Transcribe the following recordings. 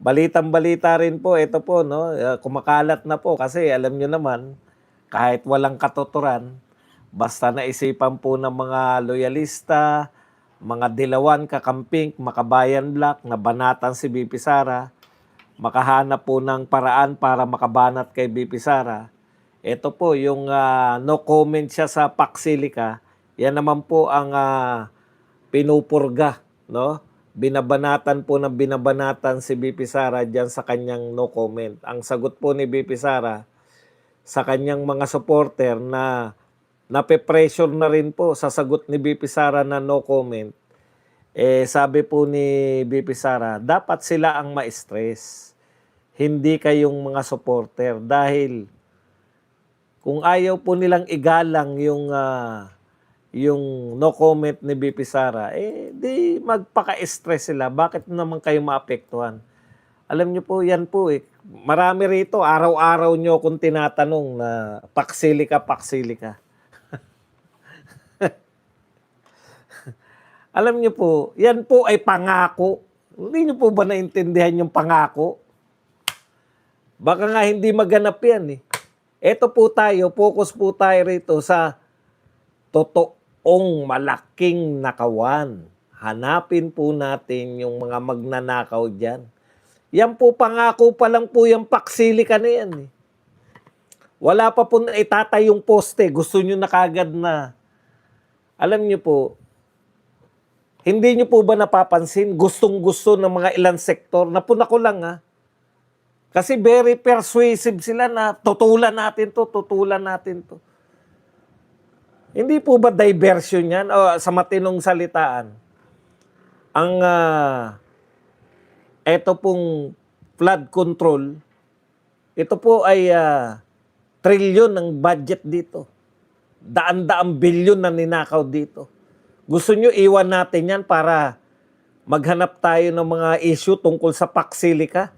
Balitang-balita rin po, ito po 'no, kumakalat na po kasi alam niyo naman, kahit walang katuturan, basta naisipan po ng mga loyalista, mga dilawan, kakamping, makabayan black na banatan si VP Sara, makahanap po ng paraan para makabanat kay VP Sara. Ito po yung, no comment siya sa Paxilica, yan naman po ang, pinupurga 'no. Binabanatan po ng binabanatan si VP Sara diyan sa kanyang no comment. Ang sagot po ni VP Sara sa kanyang mga supporter na nape-pressure na rin po sa sagot ni VP Sara na no comment, sabi po ni VP Sara, dapat sila ang ma-stress, hindi kayong mga supporter. Dahil kung ayaw po nilang igalang yung no comment ni VP Sara, di magpaka-stress sila. Bakit naman kayo maapektuhan? Alam niyo po, yan po marami rito, araw-araw niyo akong tinatanong na paksili ka, paksili ka. Alam niyo po, yan po ay pangako. Hindi niyo po ba naintindihan yung pangako? Baka nga hindi maganap yan eh. Eto po tayo, focus po tayo rito sa totoong malaking nakawan. Hanapin po natin yung mga magnanakaw dyan. Yan po pangako pa lang po yung paksili ka na yan eh. Wala pa po na itatay yung poste. Gusto nyo na kagad na. Alam nyo po, hindi nyo po ba napapansin? Gustong-gusto ng mga ilang sektor. Napuna ko lang ha. Kasi very persuasive sila na tutulan natin to, tutulan natin to. Hindi po ba diversion yan? O, sa matinong salitaan, ang eto pong flood control, ito po ay trilyon ng budget dito. Daan-daang bilyon na ninakaw dito. Gusto nyo iwan natin yan para maghanap tayo ng mga issue tungkol sa Paxilica?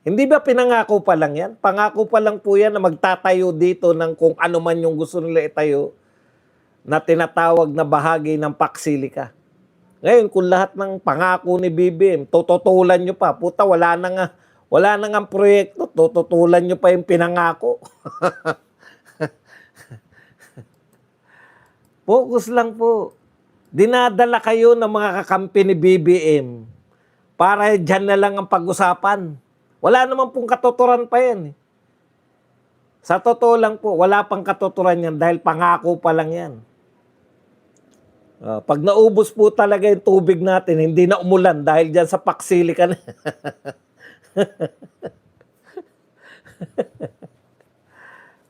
Hindi ba pinangako pa lang yan? Pangako pa lang po yan na magtatayo dito ng kung ano man yung gusto nila itayo na tinatawag na bahagi ng Paxilica. Ngayon, kung lahat ng pangako ni BBM, tututulan nyo pa. Puta, wala na nga proyekto, tututulan nyo pa yung pinangako. Focus lang po. Dinadala kayo ng mga kakampi ni BBM para dyan na lang ang pag-usapan. Wala naman pong katuturan pa yan. Sa totoo lang po, wala pang katuturan yan dahil pangako pa lang yan. Pag naubos po talaga yung tubig natin, hindi na umulan dahil dyan sa Paxilica na.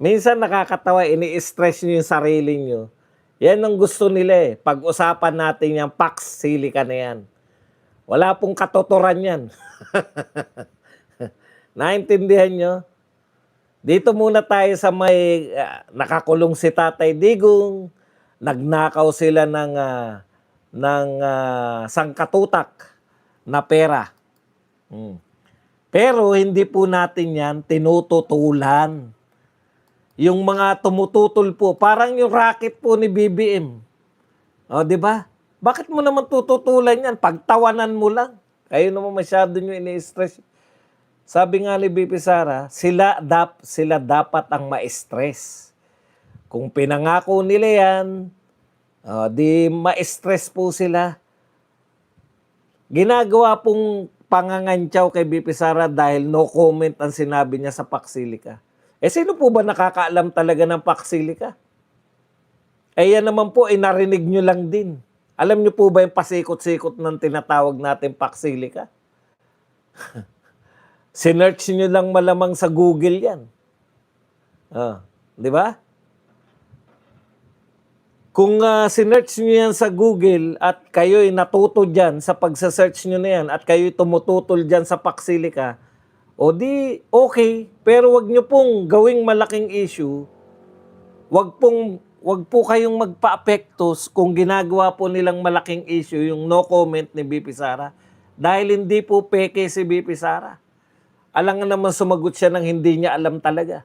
Minsan nakakatawa, ini-stress nyo yung sarili nyo. Yan ang gusto nila eh. Pag-usapan natin yung Paxilica na yan. Wala pong katuturan yan. Naintindihan nyo? Dito muna tayo sa may nakakulong si Tatay Digong. Nagnakaw sila ng sangkatutak na pera. Pero hindi po natin yan tinututulan. Yung mga tumututol po, parang yung racket po ni BBM. O, di ba? Bakit mo naman tututulan yan? Pagtawanan mo lang. Kayo naman masyado nyo ini-stress. Sabi nga ni BP Sara, sila dapat ang ma-stress. Kung pinangako nila yan, di ma-stress po sila. Ginagawa pong pangangantyaw kay BP Sara dahil no comment ang sinabi niya sa Paxilica. Sino po ba nakakaalam talaga ng Paxilica? Yan naman po, narinig nyo lang din. Alam nyo po ba yung pasikot-sikot ng tinatawag natin Paxilica? Sinearch nyo lang malamang sa Google yan. Di ba? Kung sinearch nyo yan sa Google at kayo'y natuto dyan sa pagsasearch nyo na yan at kayo'y tumututol dyan sa Paxilica, o di okay, pero wag nyo pong gawing malaking issue. Wag po kayong magpa-apektos kung ginagawa po nilang malaking issue yung no comment ni BP Sara. Dahil hindi po peke si BP Sara. Alam nga naman sumagot siya ng hindi niya alam talaga.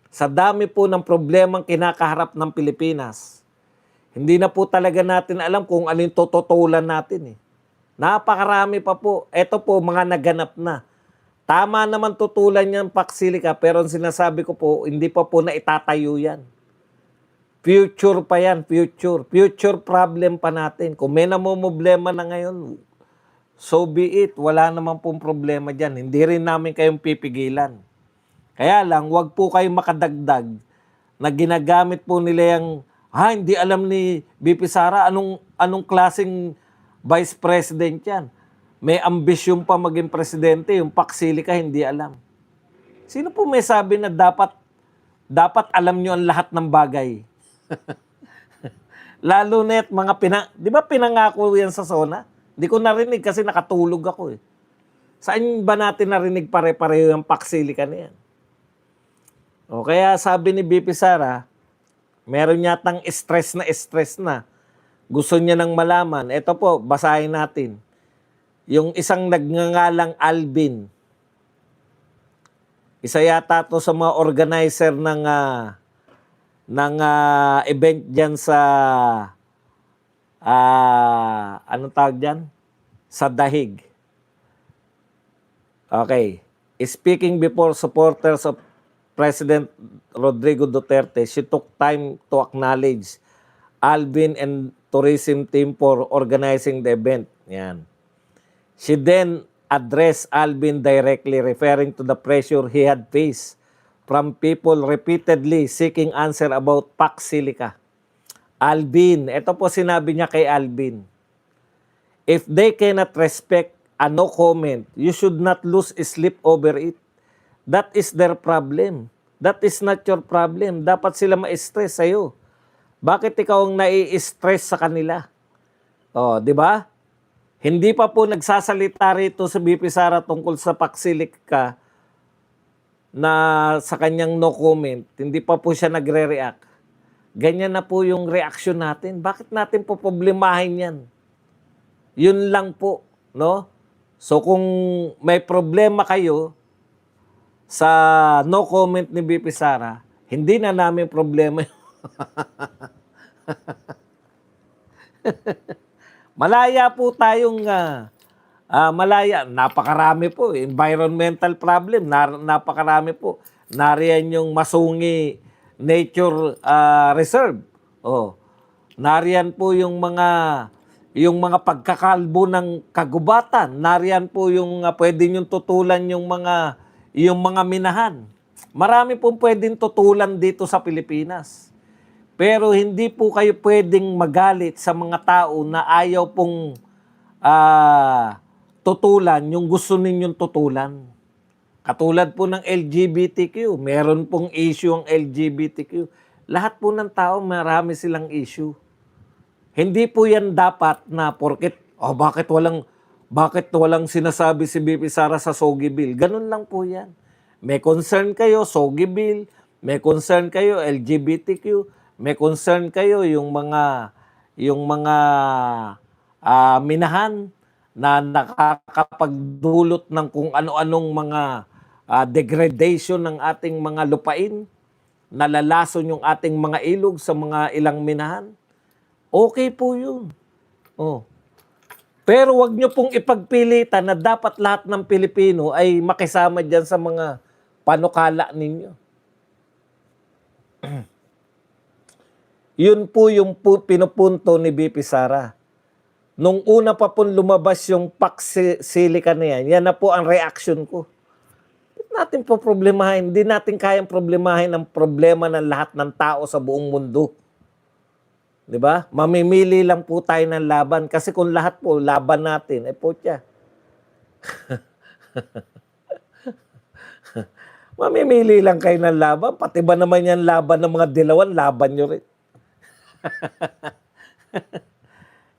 Sa dami po ng problemang kinakaharap ng Pilipinas, Hindi na po talaga natin alam kung ano yung tututulan natin eh. Napakarami pa po. Ito po, mga naganap na. Tama naman tutulan yan, Paksilika, pero ang sinasabi ko po, hindi pa po na itatayo yan. Future pa yan, future. Future problem pa natin. Kung may namumblema na ngayon, so be it. Wala naman pong problema dyan. Hindi rin namin kayong pipigilan. Kaya lang, wag po kayong makadagdag na ginagamit po nila yung, hindi alam ni BP Sara anong klaseng vice president yan. May ambisyon pa maging presidente, yung Paksilika hindi alam. Sino po may sabi na dapat alam nyo ang lahat ng bagay? Lalo na di ba pinangako yan sa SONA? Hindi ko narinig kasi nakatulog ako eh. Saan ba natin narinig pare-pareho yung Paksilika na yan? O kaya sabi ni BP Sara, meron yatang stress na. Gusto niya nang malaman. Ito po, basahin natin. Yung isang nagngangalang Alvin. Isa yata to sa mga organizer ng event dyan sa anong tawag dyan? Sa Dahig. Okay. Speaking before supporters of President Rodrigo Duterte, she took time to acknowledge Alvin and tourism team for organizing the event. Yan. She then addressed Alvin directly, referring to the pressure he had faced from people repeatedly seeking answer about Paksilika. Alvin, ito po sinabi niya kay Alvin, if they cannot respect a no comment, you should not lose sleep over it. That is their problem. That is not your problem. Dapat sila ma-stress sa'yo. Bakit ikaw ang nai-stress sa kanila? Oh, di ba? Hindi pa po nagsasalita rito sa BP Sara tungkol sa Paksilika na sa kanyang no comment. Hindi pa po siya nagre-react. Ganyan na po yung reaction natin. Bakit natin po problemahin yan? Yun lang po, no? So kung may problema kayo sa no comment ni BP Sara, hindi na namin problema. Malaya po tayong malaya. Napakarami po. Environmental problem, napakarami po. Nariyan yung Masungi Nature Reserve. Oh. Nariyan po yung mga pagkakalbo ng kagubatan. Nariyan po yung pwede niyong tutulan yung mga minahan. Marami pong pwedeng tutulan dito sa Pilipinas. Pero hindi po kayo pwedeng magalit sa mga tao na ayaw pong tutulan yung gusto ninyong tutulan. Katulad po ng LGBTQ. Meron pong issue ang LGBTQ. Lahat po ng tao, marami silang issue. Hindi po yan dapat na porket, bakit walang sinasabi si BP Sara sa Sogi Bill? Ganun lang po yan. May concern kayo, Sogi Bill. May concern kayo, LGBTQ. May concern kayo yung mga minahan na nakakapagdulot ng kung ano-anong mga degradation ng ating mga lupain, nalalason yung ating mga ilog sa mga ilang minahan. Okay po yun. Oh. Pero wag nyo pong ipagpilitan na dapat lahat ng Pilipino ay makisama dyan sa mga panukala ninyo. Yun po yung pinupunto ni BP Sara. Nung una pa po lumabas yung Paksilika na yan na po ang reaction ko. Hindi natin po problemahin, hindi natin kayang problemahin ang problema ng lahat ng tao sa buong mundo. Di ba? Mamimili lang po tayo ng laban. Kasi kung lahat po, laban natin, putya. Mamimili lang kayo ng laban. Pati ba naman yan laban ng mga dilawan, laban nyo rin.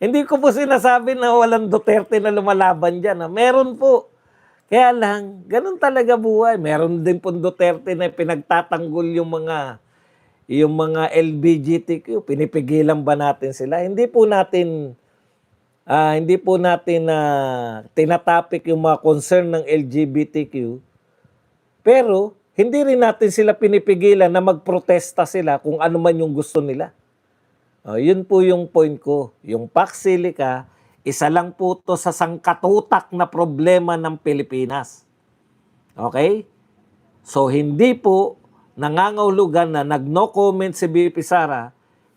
Hindi ko po sinasabi na walang Duterte na lumalaban dyan. Meron po. Kaya lang, ganun talaga buhay. Meron din po Duterte na pinagtatanggol yung mga LGBTQ. Pinipigilan ba natin sila? Hindi po natin tinatapik yung mga concern ng LGBTQ. Pero hindi rin natin sila pinipigilan na magprotesta sila kung ano man yung gusto nila. Yun po yung point ko. Yung Pax Silica, isa lang po to sa sangkatutak na problema ng Pilipinas. Okay? So, hindi po nangangahulugan na nag-no comment si BP Sara,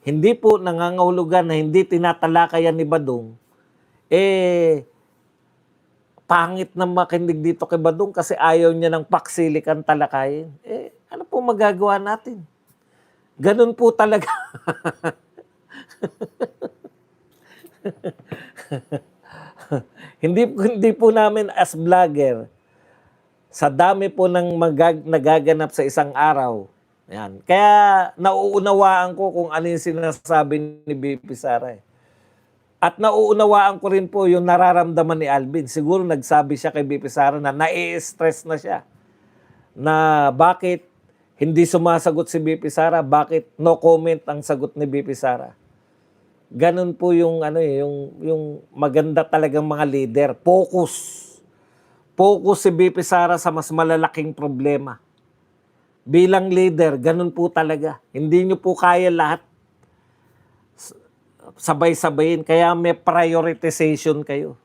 hindi po nangangahulugan na hindi tinatalakayan ni Badong, pangit na makinig dito kay Badong kasi ayaw niya ng Pax Silica talakayin. Ano po magagawa natin? Ganun po talaga. hindi po namin as vlogger, sa dami po ng nagaganap sa isang araw. Yan. Kaya nauunawaan ko kung ano yung sinasabi ni BP Sara. At nauunawaan ko rin po yung nararamdaman ni Alvin. Siguro nagsabi siya kay BP Sara na nai-stress na siya. Na bakit hindi sumasagot si BP Sara, bakit no comment ang sagot ni BP Sara. Ganun po yung yung maganda talagang mga leader. Focus si BP Sara sa mas malalaking problema. Bilang leader, ganun po talaga. Hindi nyo po kaya lahat sabay-sabayin. Kaya may prioritization kayo.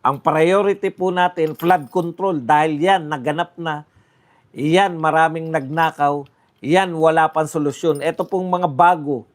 Ang priority po natin, flood control. Dahil yan, naganap na. Yan, maraming nagnakaw. Yan, wala pang solusyon. Ito pong mga bago